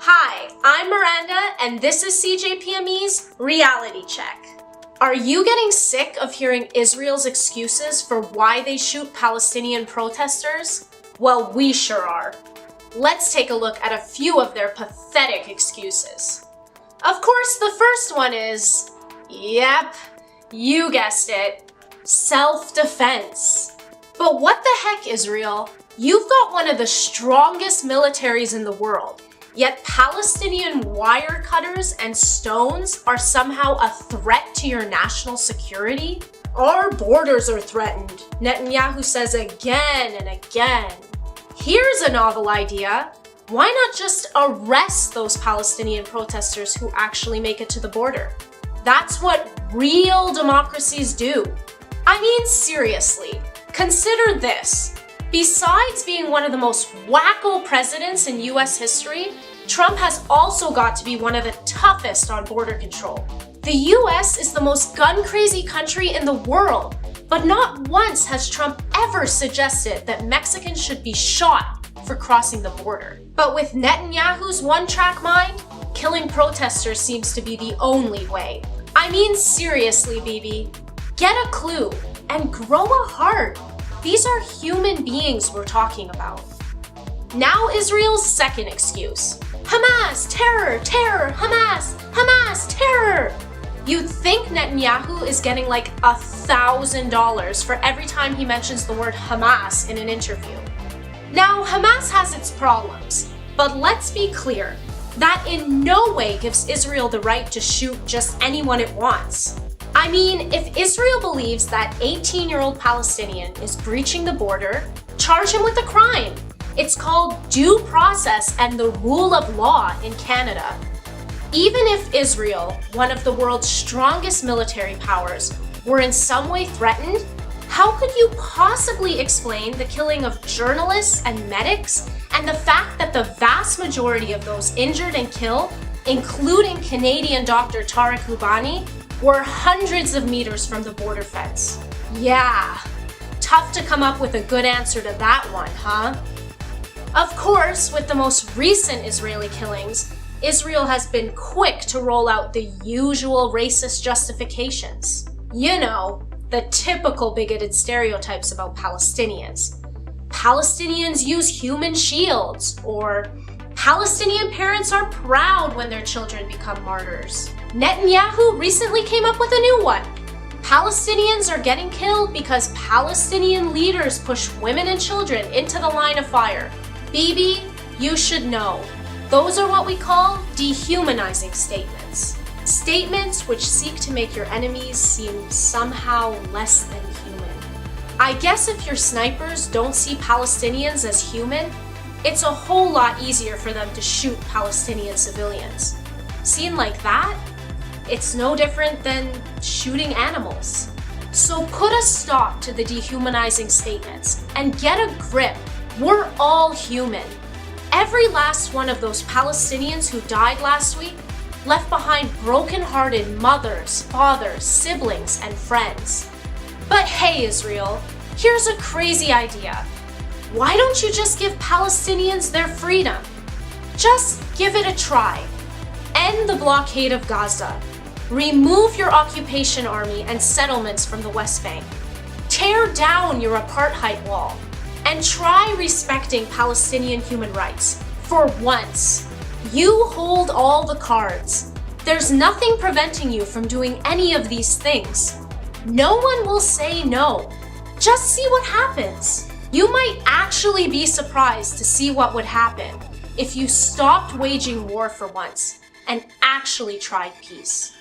Hi, I'm Miranda, and this is CJPME's Reality Check. Are you getting sick of hearing Israel's excuses for why they shoot Palestinian protesters? Well, we sure are. Let's take a look at a few of their pathetic excuses. Of course, the first one is, yep, you guessed it, self-defense. But what the heck, Israel? You've got one of the strongest militaries in the world, yet Palestinian wire cutters and stones are somehow a threat to your national security? Our borders are threatened, Netanyahu says again and again. Here's a novel idea. Why not just arrest those Palestinian protesters who actually make it to the border? That's what real democracies do. I mean, seriously, consider this. Besides being one of the most wacko presidents in US history, Trump has also got to be one of the toughest on border control. The US is the most gun-crazy country in the world, but not once has Trump ever suggested that Mexicans should be shot for crossing the border. But with Netanyahu's one-track mind, killing protesters seems to be the only way. I mean, seriously, Bibi, get a clue and grow a heart. These are human beings we're talking about. Now Israel's second excuse. Hamas, terror, terror, Hamas, Hamas, terror. You'd think Netanyahu is getting like $1,000 for every time he mentions the word Hamas in an interview. Now, Hamas has its problems, but let's be clear, that in no way gives Israel the right to shoot just anyone it wants. I mean, if Israel believes that 18-year-old Palestinian is breaching the border, charge him with a crime. It's called due process and the rule of law in Canada. Even if Israel, one of the world's strongest military powers, were in some way threatened, how could you possibly explain the killing of journalists and medics and the fact that the vast majority of those injured and killed, including Canadian Dr. Tariq Loubani, were hundreds of meters from the border fence? Yeah, tough to come up with a good answer to that one, huh? Of course, with the most recent Israeli killings, Israel has been quick to roll out the usual racist justifications. You know, the typical bigoted stereotypes about Palestinians. Palestinians use human shields, or Palestinian parents are proud when their children become martyrs. Netanyahu recently came up with a new one. Palestinians are getting killed because Palestinian leaders push women and children into the line of fire. Bibi, you should know. Those are what we call dehumanizing statements. Statements which seek to make your enemies seem somehow less than human. I guess if your snipers don't see Palestinians as human, it's a whole lot easier for them to shoot Palestinian civilians. Seen like that, it's no different than shooting animals. So put a stop to the dehumanizing statements and get a grip. We're all human. Every last one of those Palestinians who died last week left behind broken-hearted mothers, fathers, siblings, and friends. But hey, Israel, here's a crazy idea. Why don't you just give Palestinians their freedom? Just give it a try. End the blockade of Gaza. Remove your occupation army and settlements from the West Bank. Tear down your apartheid wall. And try respecting Palestinian human rights. For once, you hold all the cards. There's nothing preventing you from doing any of these things. No one will say no. Just see what happens. You might actually be surprised to see what would happen if you stopped waging war for once and actually tried peace.